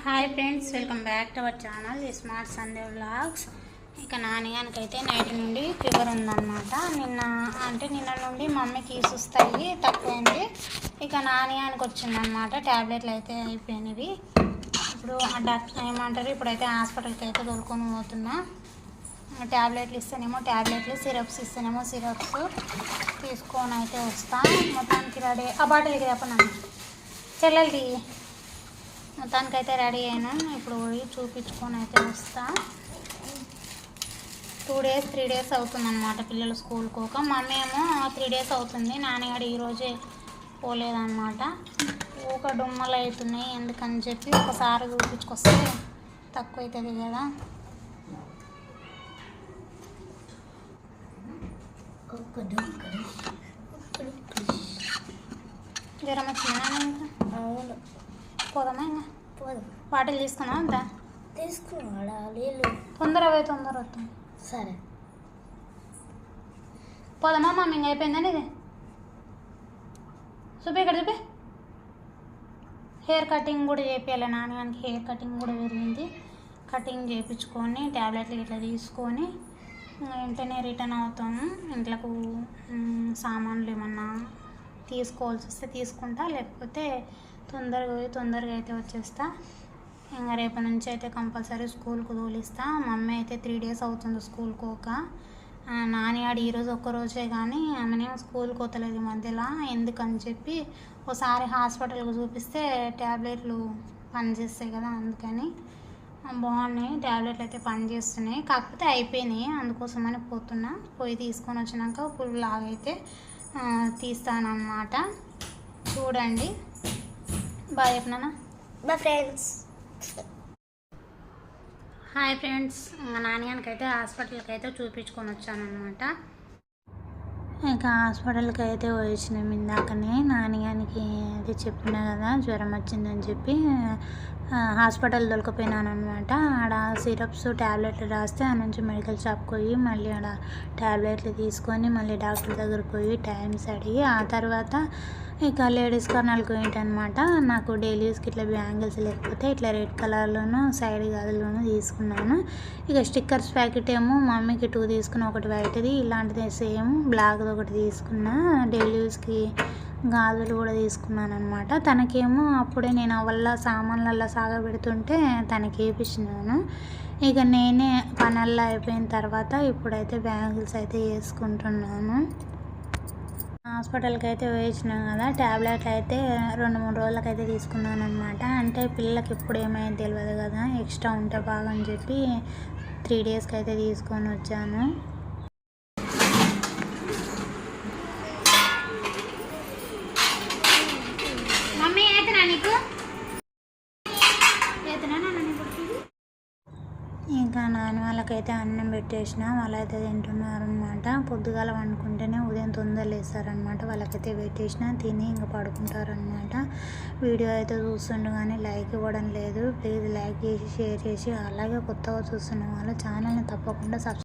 Hi friends, welcome back to our channel smart Sunday vlogs. ఇక నాన్నగానికైతే night నుండి fever ఉందన్నమాట. నిన్న నుండి మమ్మీకి సుస్తాయి తక్కువైంది. ఇక నాన్నగానికి వచ్చిందన్నమాట. ట్యాబ్లెట్లు అయితే అయిపోయినవి. ఇప్పుడు డాక్టర్ ఏమంటారు, ఇప్పుడైతే హాస్పిటల్కి అయితే తోలుకొని పోతున్నా. ట్యాబ్లెట్లు ఇస్తేనేమో ట్యాబ్లెట్లు, సిరప్స్ ఇస్తేనేమో సిరప్స్ తీసుకొని అయితే వస్తా. మొత్తానికి రెడీ ఆ బాటిల్కి తప్పనమ్మా చెల్లెలకి మొత్తానికైతే రెడీ అయినా. ఇప్పుడు పోయి చూపించుకొని అయితే వస్తా. 3 డేస్ అవుతుందన్నమాట పిల్లలు స్కూల్కి పోక. మమ్మీ ఏమో 3 డేస్ అవుతుంది. నాన్నగాడు ఈరోజే పోలేదన్నమాట. ఊక డుమ్మలు అవుతున్నాయి ఎందుకని చెప్పి ఒకసారి చూపించుకొస్తే తక్కువ అవుతుంది కదా. జ్వరం వచ్చిందా ఇంకా? అవును, పోదామా? ఇంకా పోదాం. బాటిల్ తీసుకున్నావా? అంతా తీసుకున్నాడా? నీళ్ళు తొందర వస్తుంది. సరే పోదామా మమ్మీ? ఇంకా అయిపోయిందని ఇది చూపి, ఇక్కడ చూపి. హెయిర్ కటింగ్ కూడా చేయించాలి. నాన్నగానికి హెయిర్ కటింగ్ కూడా జరిగింది. కటింగ్ చేయించుకొని ట్యాబ్లెట్లు ఇట్లా తీసుకొని వెంటనే రిటర్న్ అవుతాము. ఇంట్లోకి సామాన్లు ఏమన్నా తీసుకోవాల్సి వస్తే తీసుకుంటా, లేకపోతే తొందరగా అయితే వచ్చేస్తా. ఇంకా రేపటి నుంచి అయితే కంపల్సరీ స్కూల్కి తోలిస్తా. మమ్మీ అయితే 3 డేస్ అవుతుంది స్కూల్కి పోక. నాన్నగాడు ఈరోజు ఒక్కరోజే కానీ ఆమెనేమో స్కూల్కి పోతలేదు ఈ మధ్యలో. ఎందుకని చెప్పి ఒకసారి హాస్పిటల్కి చూపిస్తే ట్యాబ్లెట్లు పనిచేస్తాయి కదా, అందుకని. బాగున్నాయి ట్యాబ్లెట్లు అయితే పనిచేస్తున్నాయి, కాకపోతే అయిపోయినాయి. అందుకోసమని పోతున్నా. పోయి తీసుకొని వచ్చినాక ఫుల్ లాగైతే తీస్తానన్నమాట. చూడండి. బాయ్ చెప్పనా? Bye friends. హాయ్ ఫ్రెండ్స్, నాన్నగానికి అయితే హాస్పిటల్కి అయితే చూపించుకొని వచ్చానమాట. ఇక హాస్పిటల్కి అయితే వచ్చినాం ఇందాకనే. నాన్నగానికి అది చెప్పినా కదా జ్వరం వచ్చిందని చెప్పి హాస్పిటల్ దొరకపోయినాను అనమాట. ఆడ సిరప్స్ ట్యాబ్లెట్లు రాస్తే ఆ నుంచి మెడికల్ షాప్కి పోయి మళ్ళీ ఆడ ట్యాబ్లెట్లు తీసుకొని మళ్ళీ డాక్టర్ దగ్గరికి పోయి టైమ్స్ అడిగి ఆ తర్వాత ఇక లేడీస్ కార్నర్కి పోయింటనమాట. నాకు డైలీ యూస్కి ఇట్లా బ్యాంగిల్స్ లేకపోతే ఇట్లా రెడ్ కలర్లోనూ సైడ్ గాజుల్లోనూ తీసుకున్నాను. ఇక స్టిక్కర్స్ ప్యాకెట్ ఏమో మమ్మీకి 2 తీసుకున్నా, ఒకటి వైట్ది, ఇలాంటిది సేమ్ బ్లాక్ది ఒకటి తీసుకున్నా. డైలీ యూస్కి గాజులు కూడా తీసుకున్నాను అనమాట. తనకేమో అప్పుడే నేను వల్ల సామాన్లల్లో సాగబెడుతుంటే తనకి వేయించినాను. ఇక నేనే పనల్లా అయిపోయిన తర్వాత ఇప్పుడైతే బ్యాంగిల్స్ అయితే వేసుకుంటున్నాను. హాస్పిటల్కి అయితే వేయించినాం కదా. ట్యాబ్లెట్లు అయితే 2-3 రోజులకైతే తీసుకున్నాను అనమాట. అంటే పిల్లలకి ఎప్పుడు ఏమైంది తెలియదు కదా, ఎక్స్ట్రా ఉంటే బాగా అని చెప్పి 3 డేస్కి అయితే తీసుకొని వచ్చాను. మమ్మీ అయితేనా నీకు? ఇంకా నాన్న వాళ్ళకైతే అన్నం పెట్టేసిన, వాళ్ళైతే తింటున్నారు అనమాట. పొద్దుగాల వండుకుంటేనే ఉదయం తొందర లేస్తారనమాట. వాళ్ళకైతే పెట్టేసిన, తిని ఇంకా పడుకుంటారనమాట. వీడియో అయితే చూస్తుండే కానీ లైక్ ఇవ్వడం లేదు. ప్లీజ్ లైక్ చేసి షేర్ చేసి, అలాగే కొత్తగా చూస్తున్న వాళ్ళు ఛానల్ని తప్పకుండా సబ్స్క్రైబ్